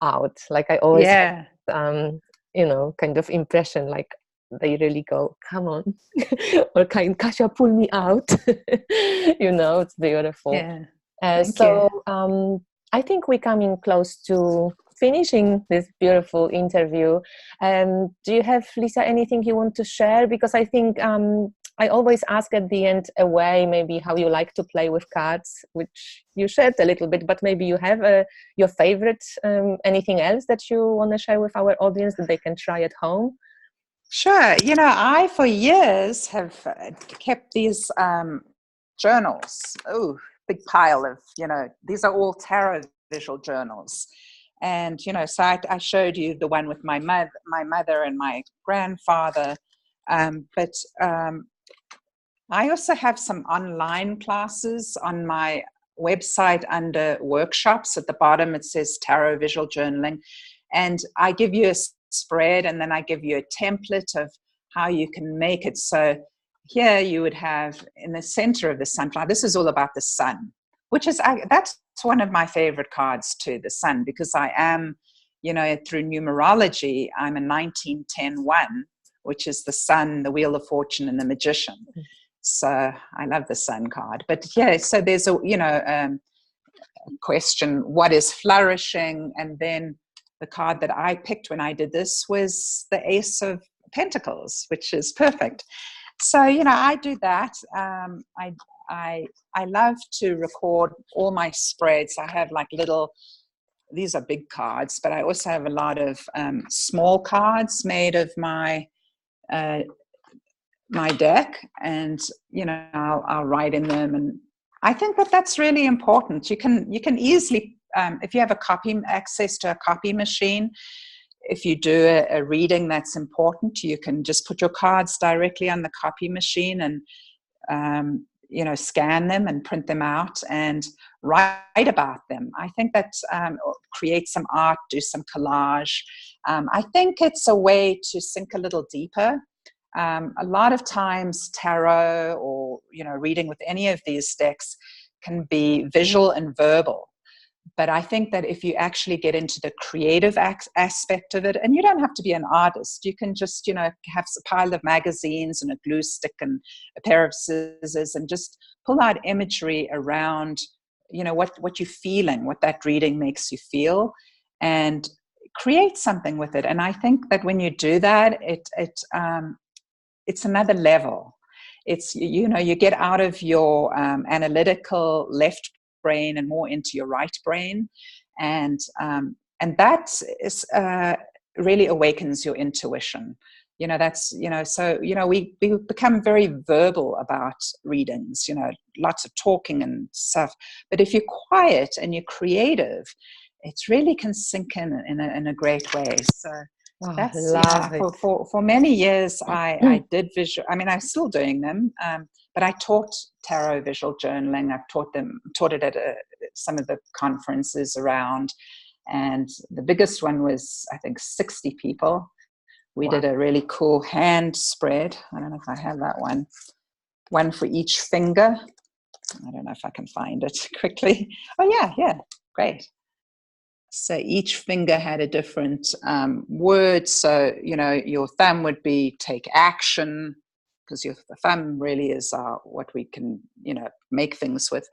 out. Like I always had, Yeah. kind of impression, like they really go, come on, or Kasia, pull me out. It's beautiful. Yeah. Thank you. So I think we're coming close to finishing this beautiful interview. Do you have, Lisa, anything you want to share? Because I think I always ask at the end a way, maybe how you like to play with cards, which you shared a little bit, but maybe you have your favorite, anything else that you want to share with our audience that they can try at home? Sure. I, for years, have kept these journals. Oh, big pile of, these are all tarot visual journals. And, so I showed you the one with my mother and my grandfather. But I also have some online classes on my website under workshops. At the bottom, it says tarot visual journaling. And I give you a spread, and then I give you a template of how you can make it. So here you would have in the center of the sunflower, this is all about the sun, which is, that's one of my favorite cards too, the sun, because I am, through numerology, I'm a 1910-1, which is the sun, the wheel of fortune, and the magician. So I love the sun card. But yeah, so there's a question, what is flourishing? And then the card that I picked when I did this was the Ace of Pentacles, which is perfect. So, I do that. I love to record all my spreads. I have like these are big cards, but I also have a lot of small cards made of my deck, and I'll write in them, and I think that that's really important. You can easily, if you have access to a copy machine, if you do a reading that's important, you can just put your cards directly on the copy machine and scan them and print them out and write about them. I think that create some art, do some collage. I think it's a way to sink a little deeper. A lot of times tarot or reading with any of these decks can be visual and verbal, but I think that if you actually get into the creative aspect of it, and you don't have to be an artist, you can just have a pile of magazines and a glue stick and a pair of scissors and just pull out imagery around what you're feeling, what that reading makes you feel, and create something with it. And I think that when you do that, it's another level. It's, you get out of your analytical left brain and more into your right brain. And that is, really awakens your intuition. So, we become very verbal about readings, lots of talking and stuff. But if you're quiet and you're creative, it really can sink in a great way. So that's, Love it. for many years I did visual. I mean, I'm still doing them, but I taught tarot visual journaling. I've taught it at some of the conferences around, and the biggest one was, I think, 60 people. We did a really cool hand spread. I don't know if I have that one for each finger. I don't know if I can find it quickly. Oh yeah, great. So each finger had a different word. So, your thumb would be take action, because your thumb really is what we can, make things with.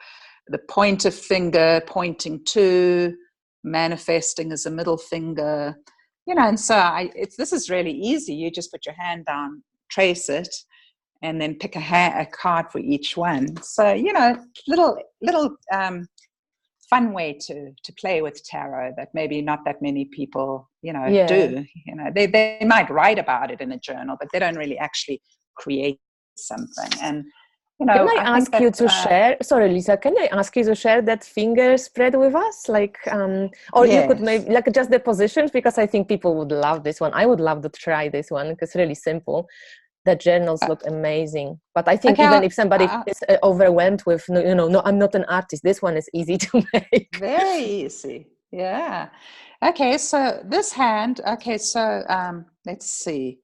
The pointer finger, pointing to, manifesting as a middle finger, and so this is really easy. You just put your hand down, trace it, and then pick a card for each one. So, little fun way to play with tarot that maybe not that many people do. They might write about it in a journal, but they don't really actually create something. And can I think ask you to share? Sorry, Lisa. Can I ask you to share that finger spread with us, or you could maybe just the positions, because I think people would love this one. I would love to try this one because it's really simple. The journals look amazing, but I think Okay, even if somebody is overwhelmed with, no, I'm not an artist, this one is easy to make. Very easy. Yeah. Okay, so this hand, okay, so let's see.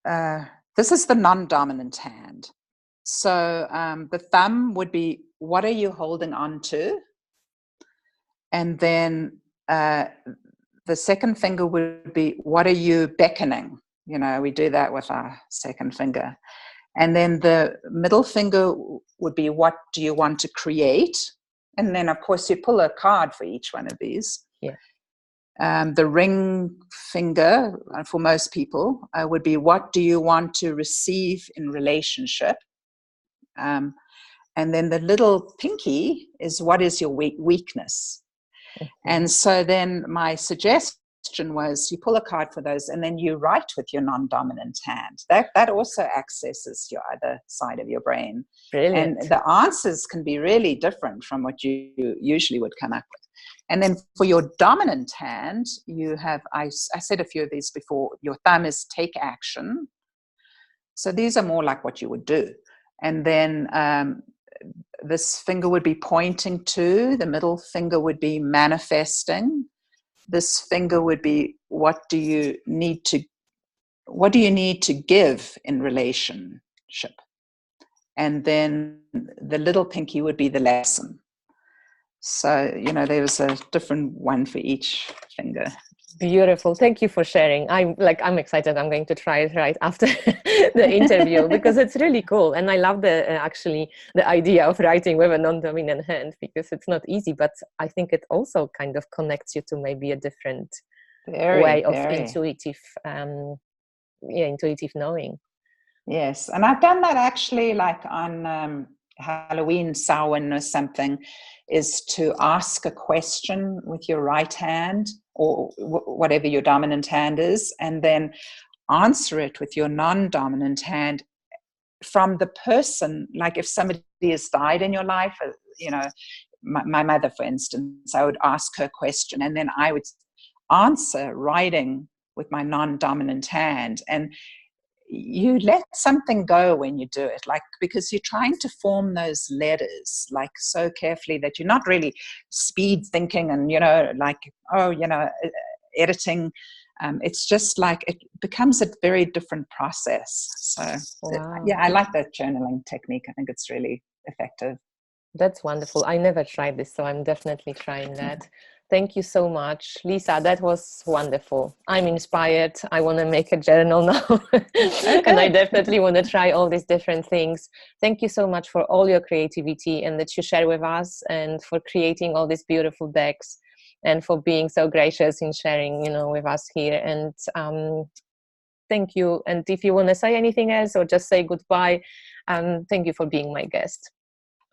This is the non-dominant hand. So the thumb would be, what are you holding on to? And then the second finger would be, what are you beckoning? You know, we do that with our second finger. And then the middle finger would be, what do you want to create? And then, of course, you pull a card for each one of these. Yeah. The ring finger, for most people, would be, what do you want to receive in relationship? And then the little pinky is, what is your weakness? And so then my suggestion was, you pull a card for those, and then you write with your non-dominant hand. That also accesses your other side of your brain. Brilliant. And the answers can be really different from what you usually would come up with. And then for your dominant hand, you have, I said a few of these before, your thumb is take action. So these are more like what you would do. And then this finger would be pointing to, the middle finger would be manifesting. This finger would be, what do you need to give in relationship? And then the little pinky would be the lesson. So, there was a different one for each finger. Beautiful. Thank you for sharing. I'm excited. I'm going to try it right after the interview because it's really cool. And I love the idea of writing with a non-dominant hand because it's not easy, but I think it also kind of connects you to maybe a different way of intuitive knowing. Yes. And I've done that actually like on Halloween Samhain or something, is to ask a question with your right hand or whatever your dominant hand is, and then answer it with your non-dominant hand from the person. Like if somebody has died in your life, my mother, for instance, I would ask her a question and then I would answer writing with my non-dominant hand. And you let something go when you do it, like, because you're trying to form those letters like so carefully that you're not really speed thinking and editing. It's just like it becomes a very different process. So wow. I like that journaling technique. I think it's really effective. That's wonderful. I never tried this, so I'm definitely trying that. Thank you so much, Lisa. That was wonderful. I'm inspired. I want to make a journal now. Okay. And I definitely want to try all these different things. Thank you so much for all your creativity and that you share with us, and for creating all these beautiful decks, and for being so gracious in sharing, with us here. And thank you. And if you want to say anything else or just say goodbye, thank you for being my guest.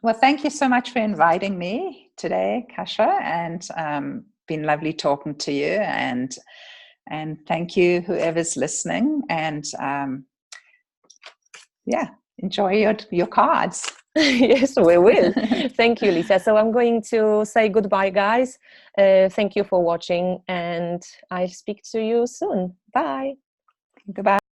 Well, thank you so much for inviting me today, Kasia, and been lovely talking to you. And thank you, whoever's listening. And enjoy your cards. Yes, we will. Thank you, Lisa. So I'm going to say goodbye, guys. Thank you for watching, and I'll speak to you soon. Bye. Goodbye.